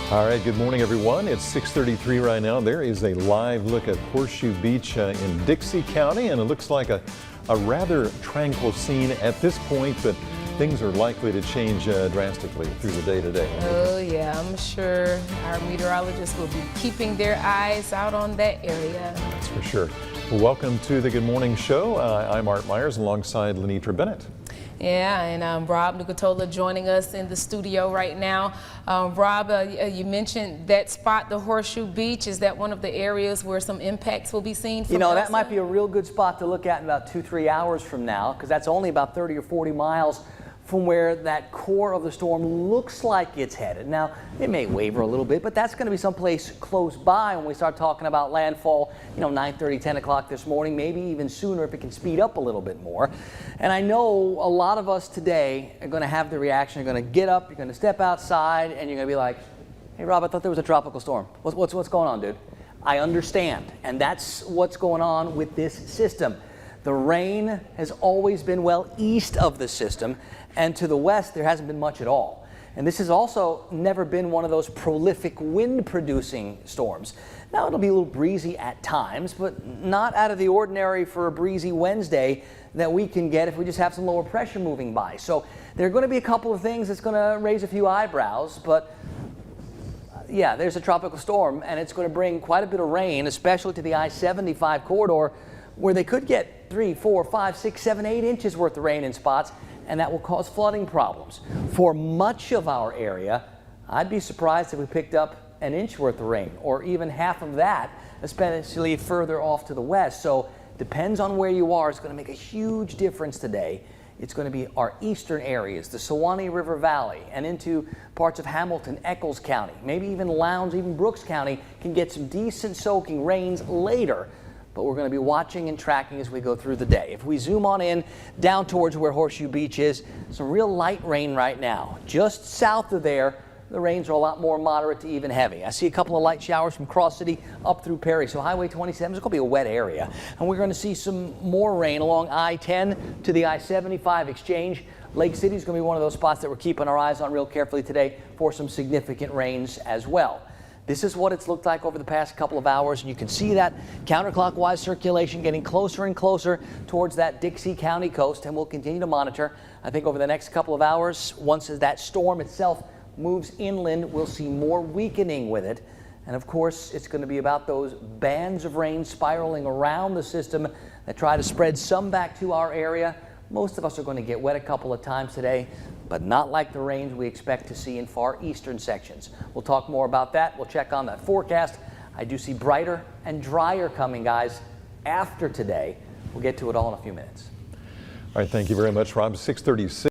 All right, good morning, everyone. It's 6:33 right now. There is a live look at Horseshoe Beach in Dixie County, and it looks like a rather tranquil scene at this point, but things are likely to change drastically through the day today. Oh, yeah, I'm sure our meteorologists will be keeping their eyes out on that area. That's for sure. Well, welcome to the Good Morning Show. I'm Art Myers alongside Lenitra Bennett. Yeah, and Rob Nucatola joining us in the studio right now. Rob, you mentioned that spot, the Horseshoe Beach. Is that one of the areas where some impacts will be seen from Elsa? That might be a real good spot to look at in about 2-3 hours from now, because that's only about 30 or 40 miles from where that core of the storm looks like it's headed. Now, it may waver a little bit, but that's going to be someplace close by when we start talking about landfall, 9:30, 10 o'clock this morning, maybe even sooner if it can speed up a little bit more. And I know a lot of us today are going to have the reaction, you're going to get up, you're going to step outside, and you're going to be like, hey, Rob, I thought there was a tropical storm. What's going on, dude? I understand, and that's what's going on with this system. The rain has always been well east of the system, and to the west there hasn't been much at all. And this has also never been one of those prolific wind-producing storms. Now, it'll be a little breezy at times, but not out of the ordinary for a breezy Wednesday that we can get if we just have some lower pressure moving by. So there are going to be a couple of things that's going to raise a few eyebrows, but yeah, there's a tropical storm, and it's going to bring quite a bit of rain, especially to the I-75 corridor, where they could get 3, 4, 5, 6, 7, 8 inches worth of rain in spots, and that will cause flooding problems. For much of our area, I'd be surprised if we picked up an inch worth of rain, or even half of that, especially further off to the west. So depends on where you are. It's going to make a huge difference today. It's going to be our eastern areas, the Suwannee River Valley, and into parts of Hamilton, Eccles County, maybe even Lowndes, even Brooks County can get some decent soaking rains later. But we're going to be watching and tracking as we go through the day. If we zoom on in down towards where Horseshoe Beach is, some real light rain right now. Just south of there, the rains are a lot more moderate to even heavy. I see a couple of light showers from Cross City up through Perry. So Highway 27 is going to be a wet area. And we're going to see some more rain along I-10 to the I-75 exchange. Lake City is going to be one of those spots that we're keeping our eyes on real carefully today for some significant rains as well. This is what it's looked like over the past couple of hours, and you can see that counterclockwise circulation getting closer and closer towards that Dixie County coast, and we'll continue to monitor. I think over the next couple of hours, once that storm itself moves inland, we'll see more weakening with it. And of course, it's going to be about those bands of rain spiraling around the system that try to spread some back to our area. Most of us are going to get wet a couple of times today, but not like the rains we expect to see in far eastern sections. We'll talk more about that. We'll check on that forecast. I do see brighter and drier coming, guys, after today. We'll get to it all in a few minutes. All right, thank you very much, Rob. 6:36.